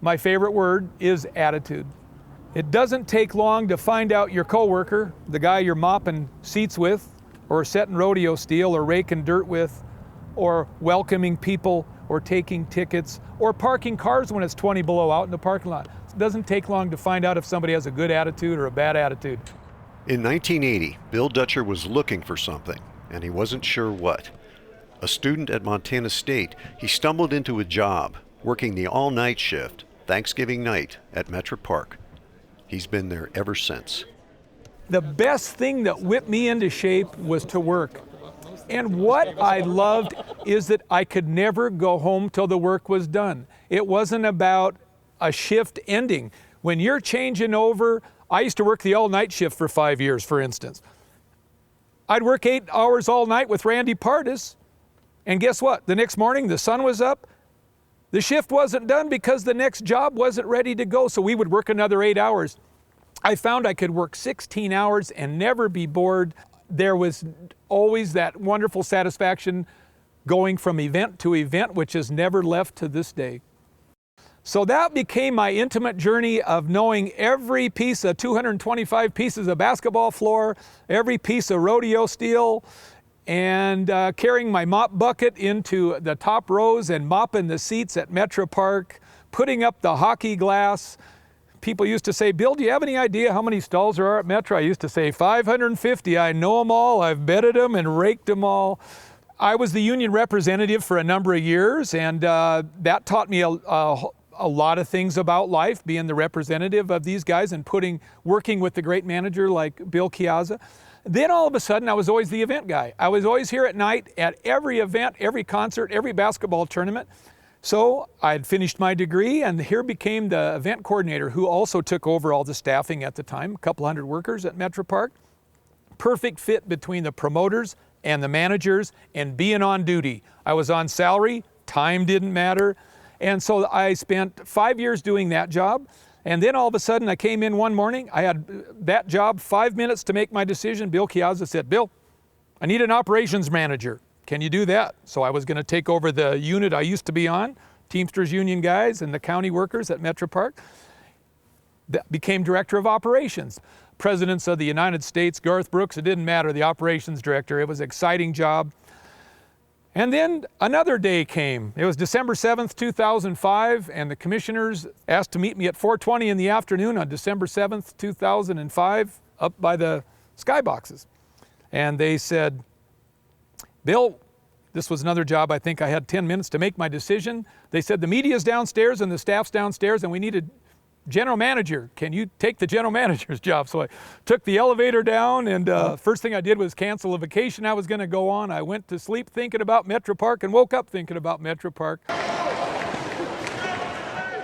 my favorite word is attitude. It doesn't take long to find out your coworker, the guy you're mopping seats with, or setting rodeo steel, or raking dirt with, or welcoming people, or taking tickets, or parking cars when it's 20 below out in the parking lot. It doesn't take long to find out if somebody has a good attitude or a bad attitude. In 1980, Bill Dutcher was looking for something, and he wasn't sure what. A student at Montana State, he stumbled into a job working the all-night shift, Thanksgiving night, at Metro Park. He's been there ever since. The best thing that whipped me into shape was to work. And what I loved is that I could never go home till the work was done. It wasn't about a shift ending. When you're changing over, I used to work the all-night shift for 5 years, for instance. I'd work 8 hours all night with Randy Pardis, and guess what? The next morning, the sun was up. The shift wasn't done because the next job wasn't ready to go, so we would work another 8 hours. I found I could work 16 hours and never be bored. There was always that wonderful satisfaction going from event to event, which has never left to this day. So that became my intimate journey of knowing every piece of 225 pieces of basketball floor, every piece of rodeo steel, and carrying my mop bucket into the top rows and mopping the seats at Metro Park, putting up the hockey glass. People used to say, Bill, do you have any idea how many stalls there are at Metro? I used to say 550. I know them all. I've bedded them and raked them all. I was the union representative for a number of years, and that taught me a lot of things about life, being the representative of these guys and working with the great manager like Bill Chiazza. Then all of a sudden, I was always the event guy. I was always here at night at every event, every concert, every basketball tournament. So I'd finished my degree, and here became the event coordinator, who also took over all the staffing at the time, a couple hundred workers at Metro Park. Perfect fit between the promoters and the managers and being on duty. I was on salary, time didn't matter. And so I spent 5 years doing that job. And then all of a sudden I came in one morning, I had that job, 5 minutes to make my decision. Bill Chiazza said, Bill, I need an operations manager. Can you do that? So I was going to take over the unit I used to be on, Teamsters Union guys and the county workers at Metro Park. That became director of operations. Presidents of the United States, Garth Brooks, it didn't matter, the operations director. It was an exciting job. And then another day came. It was December 7th, 2005, and the commissioners asked to meet me at 4:20 in the afternoon on December 7th, 2005, up by the skyboxes. And they said, Bill, this was another job. I think I had 10 minutes to make my decision. They said, the media's downstairs and the staff's downstairs, and we need a general manager. Can you take the general manager's job? So I took the elevator down, and first thing I did was cancel a vacation I was going to go on. I went to sleep thinking about Metro Park and woke up thinking about Metro Park.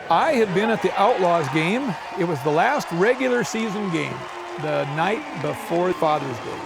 I had been at the Outlaws game. It was the last regular season game, the night before Father's Day.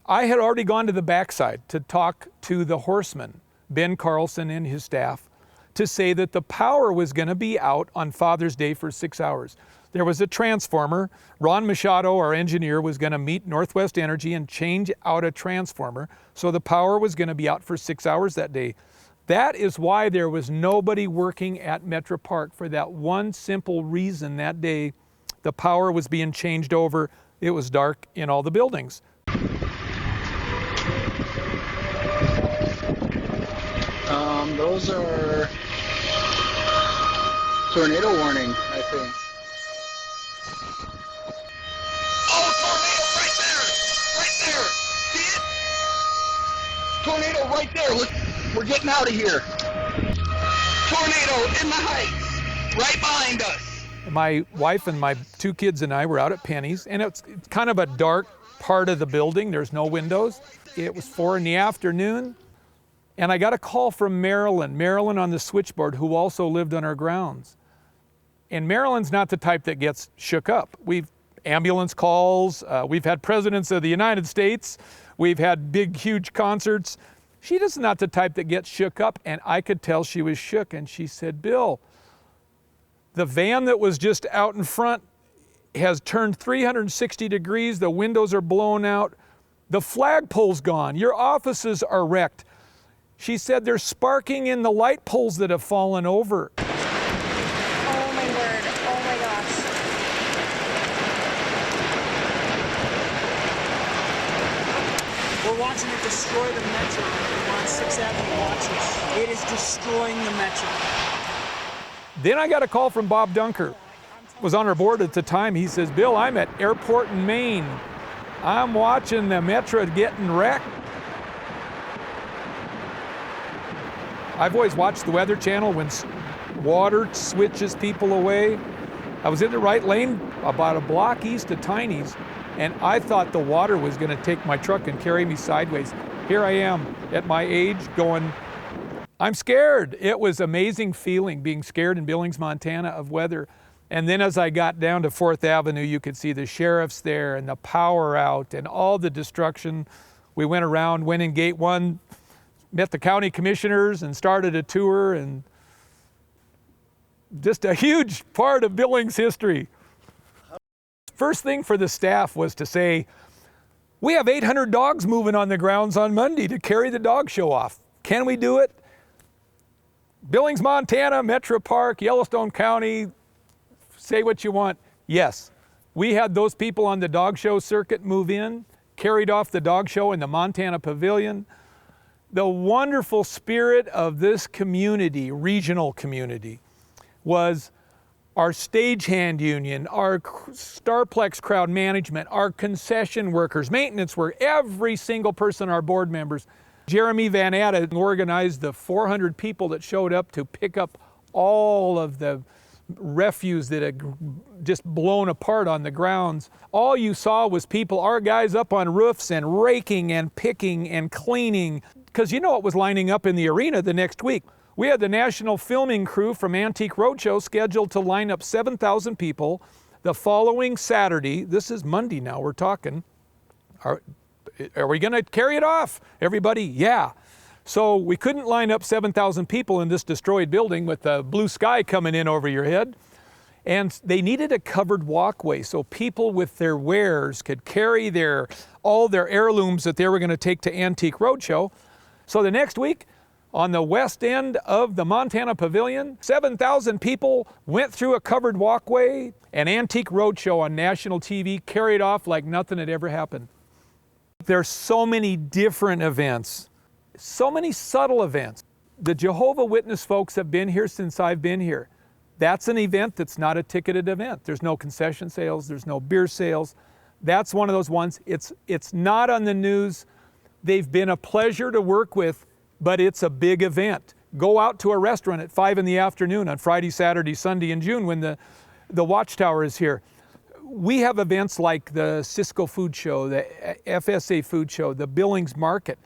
I had already gone to the backside to talk to the horseman, Ben Carlson and his staff, to say that the power was going to be out on Father's Day for 6 hours. There was a transformer. Ron Machado, our engineer, was going to meet Northwest Energy and change out a transformer. So the power was going to be out for 6 hours that day. That is why there was nobody working at Metro Park, for that one simple reason. That day, the power was being changed over. It was dark in all the buildings. Those are tornado warning, I think. Oh, tornado right there! Right there! See it? Tornado right there. Look, we're getting out of here. Tornado in the heights, right behind us. My wife and my 2 kids and I were out at Penny's, and it's kind of a dark part of the building. There's no windows. It was 4 in the afternoon. And I got a call from Marilyn on the switchboard, who also lived on our grounds. And Marilyn's not the type that gets shook up. We've ambulance calls, we've had presidents of the United States, we've had big, huge concerts. She is not the type that gets shook up, and I could tell she was shook. And she said, Bill, the van that was just out in front has turned 360 degrees, the windows are blown out, the flagpole's gone, your offices are wrecked. She said, they're sparking in the light poles that have fallen over. watching it destroy the Metro. We're on 6th Avenue watching. It is destroying the Metro. Then I got a call from Bob Dunker. Was on our board at the time. He says, Bill, I'm at Airport in Maine. I'm watching the Metro getting wrecked. I've always watched the Weather Channel when water switches people away. I was in the right lane about a block east of Tiny's, and I thought the water was going to take my truck and carry me sideways. Here I am at my age going, I'm scared. It was an amazing feeling being scared in Billings, Montana of weather. And then as I got down to 4th Avenue, you could see the sheriffs there and the power out and all the destruction. We went around, went in gate 1, met the county commissioners and started a tour, and just a huge part of Billings history. First thing for the staff was to say, we have 800 dogs moving on the grounds on Monday to carry the dog show off. Can we do it? Billings, Montana, Metro Park, Yellowstone County, say what you want. Yes, we had those people on the dog show circuit move in, carried off the dog show in the Montana Pavilion. The wonderful spirit of this community, regional community, was our stagehand union, our Starplex crowd management, our concession workers, maintenance work, every single person, our board members. Jeremy Van Atta organized the 400 people that showed up to pick up all of the refuse that had just blown apart on the grounds. All you saw was people, our guys up on roofs and raking and picking and cleaning, because you know what was lining up in the arena the next week. We had the national filming crew from Antique Roadshow scheduled to line up 7,000 people the following Saturday. This is Monday now, we're talking. Are we going to carry it off? Everybody, yeah. So we couldn't line up 7,000 people in this destroyed building with the blue sky coming in over your head. And they needed a covered walkway so people with their wares could carry all their heirlooms that they were going to take to Antique Roadshow. So the next week, on the west end of the Montana Pavilion, 7,000 people went through a covered walkway, and Antique Roadshow on national TV carried off like nothing had ever happened. There's so many different events, so many subtle events. The Jehovah's Witness folks have been here since I've been here. That's an event that's not a ticketed event. There's no concession sales, there's no beer sales. That's one of those ones. It's not on the news. They've been a pleasure to work with, but it's a big event. Go out to a restaurant at 5 in the afternoon on Friday, Saturday, Sunday in June when the Watchtower is here. We have events like the Cisco Food Show, the FSA Food Show, the Billings Market,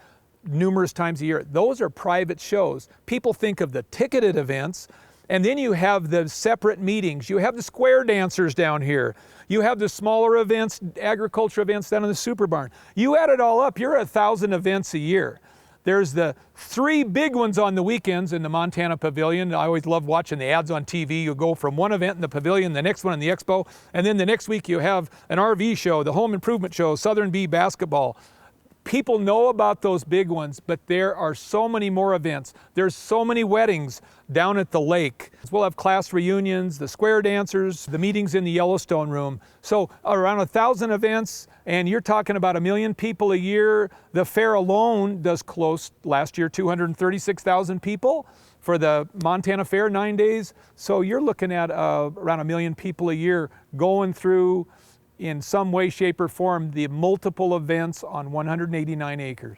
numerous times a year. Those are private shows. People think of the ticketed events, and then you have the separate meetings. You have the square dancers down here. You have the smaller events, agriculture events down in the Super Barn. You add it all up, you're 1,000 events a year. There's the 3 big ones on the weekends in the Montana Pavilion. I always love watching the ads on TV. You go from one event in the pavilion, the next one in the expo, and then the next week you have an RV show, the Home Improvement Show, Southern Bee Basketball. People know about those big ones, but there are so many more events. There's so many weddings down at the lake. We'll have class reunions, the square dancers, the meetings in the Yellowstone room. So around 1,000 events, and you're talking about 1 million people a year. The fair alone does close, last year, 236,000 people for the Montana Fair, 9 days. So you're looking at around 1 million people a year going through, in some way, shape, or form, the multiple events on 189 acres.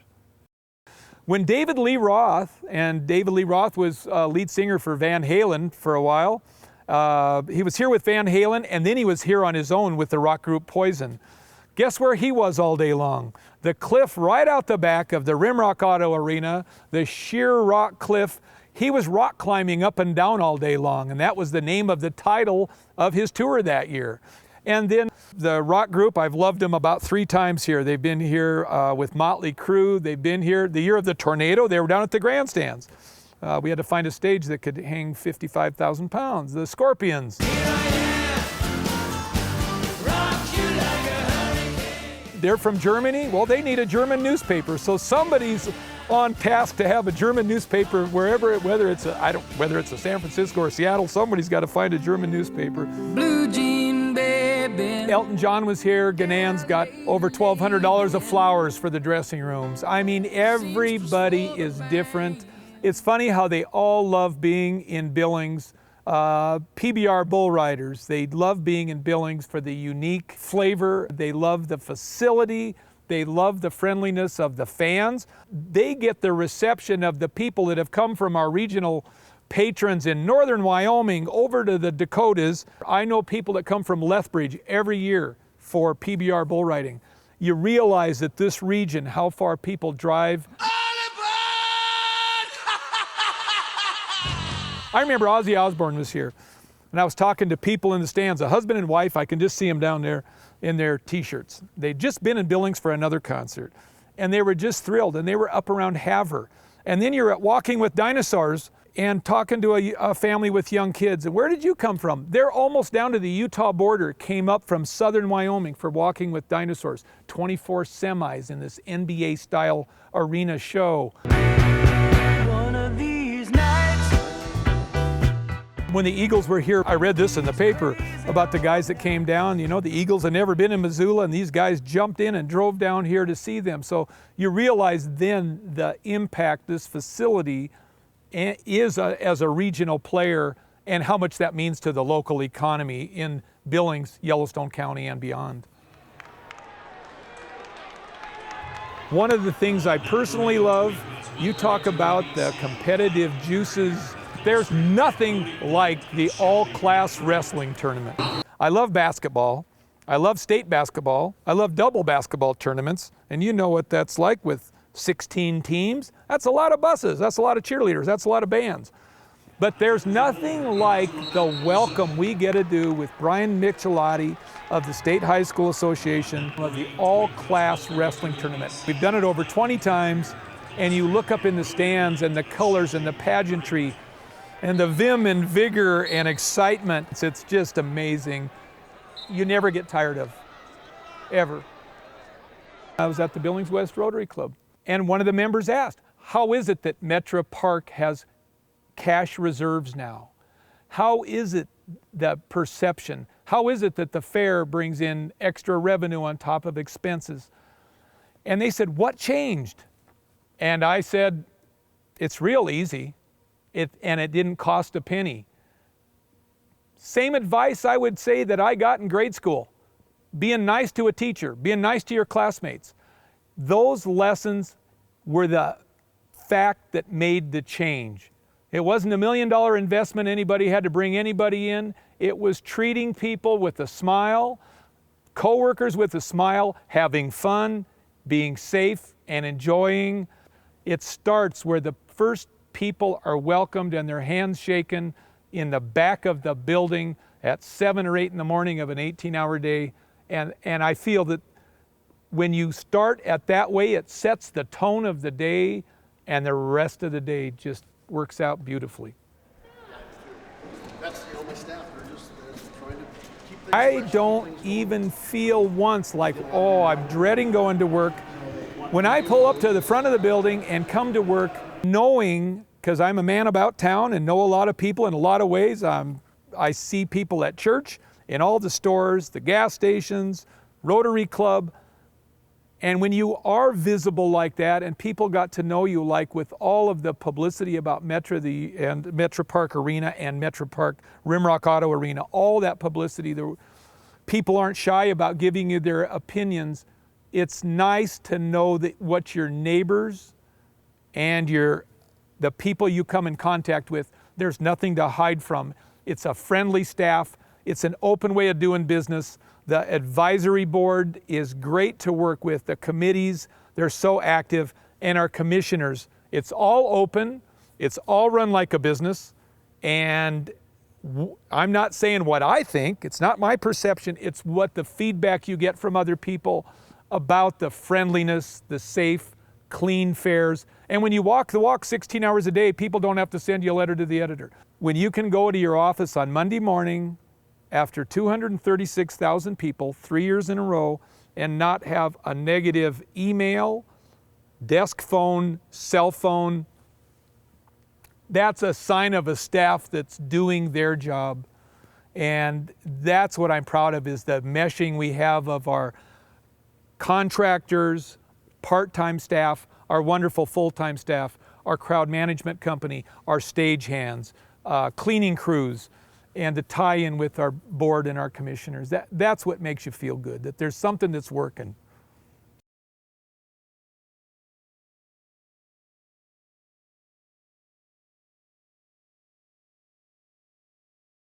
When David Lee Roth, and David Lee Roth was lead singer for Van Halen for a while, he was here with Van Halen, and then he was here on his own with the rock group Poison. Guess where he was all day long? The cliff right out the back of the Rimrock Auto Arena, the sheer rock cliff. He was rock climbing up and down all day long, and that was the name of the title of his tour that year. And then the rock group, I've loved them about 3 times here. They've been here with Motley Crue. They've been here the year of the tornado. They were down at the grandstands. We had to find a stage that could hang 55,000 pounds. The Scorpions. They're from Germany. Well, they need a German newspaper. So somebody's on task to have a German newspaper wherever, whether it's a San Francisco or Seattle, somebody's got to find a German newspaper. Blue jean babe, Elton John was here. Ganann's got over $1,200 of flowers for the dressing rooms. I mean, everybody is different. It's funny how they all love being in Billings. PBR bull riders, they love being in Billings for the unique flavor. They love the facility. They love the friendliness of the fans. They get the reception of the people that have come from our regional patrons in northern Wyoming over to the Dakotas. I know people that come from Lethbridge every year for PBR bull riding. You realize that this region, how far people drive. I remember Ozzy Osbourne was here, and I was talking to people in the stands, a husband and wife. I can just see them down there in their t-shirts. They'd just been in Billings for another concert, and they were just thrilled, and they were up around Havre. And then you're at Walking with Dinosaurs and talking to a family with young kids. And where did you come from? They're almost down to the Utah border, came up from southern Wyoming for Walking with Dinosaurs. 24 semis in this NBA-style arena show. One of these nights. When the Eagles were here, I read this in the paper about the guys that came down. You know, the Eagles had never been in Missoula, and these guys jumped in and drove down here to see them. So you realize then the impact this facility is as a regional player and how much that means to the local economy in Billings, Yellowstone County, and beyond. One of the things I personally love, you talk about the competitive juices. There's nothing like the all-class wrestling tournament. I love basketball. I love state basketball. I love double basketball tournaments. And you know what that's like with 16 teams. That's a lot of buses. That's a lot of cheerleaders. That's a lot of bands. But there's nothing like the welcome we get to do with Brian Michelotti of the State High School Association of the all-class wrestling tournament. We've done it over 20 times, and you look up in the stands and the colors and the pageantry and the vim and vigor and excitement. It's just amazing. You never get tired of, ever. I was at the Billings West Rotary Club, and one of the members asked, how is it that Metra Park has cash reserves now? How is it the perception? How is it that the fair brings in extra revenue on top of expenses? And they said, what changed? And I said, it's real easy. And it didn't cost a penny. Same advice I would say that I got in grade school. Being nice to a teacher, being nice to your classmates. Those lessons were the fact that made the change. It wasn't $1 million investment anybody had to bring anybody in. It was treating people with a smile, coworkers with a smile, having fun, being safe and enjoying. It starts where the first people are welcomed and their hands shaken in the back of the building at 7 or 8 in the morning of an 18-hour day. And I feel that when you start at that way, it sets the tone of the day, and the rest of the day just works out beautifully. That's the only staff. They're just trying to keep things I fresh. don't even feel once like, oh, I'm dreading going to work. When I pull up to the front of the building and come to work, knowing, because I'm a man about town and know a lot of people in a lot of ways, I see people at church, in all the stores, the gas stations, Rotary Club. And when you are visible like that, and people got to know you, like with all of the publicity about Metra and Metra Park Arena and Metra Park Rimrock Auto Arena, all that publicity, people aren't shy about giving you their opinions. It's nice to know that what your neighbors and the people you come in contact with, there's nothing to hide from. It's a friendly staff. It's an open way of doing business. The advisory board is great to work with. The committees, they're so active. And our commissioners, it's all open. It's all run like a business. And I'm not saying what I think. It's not my perception. It's what the feedback you get from other people about the friendliness, the safe, clean fairs. And when you walk the walk 16 hours a day, people don't have to send you a letter to the editor. When you can go to your office on Monday morning after 236,000 people, 3 years in a row, and not have a negative email, desk phone, cell phone, that's a sign of a staff that's doing their job. And that's what I'm proud of, is the meshing we have of our contractors, part-time staff, our wonderful full-time staff, our crowd management company, our stagehands, cleaning crews, and the tie-in with our board and our commissioners. That's what makes you feel good, that there's something that's working.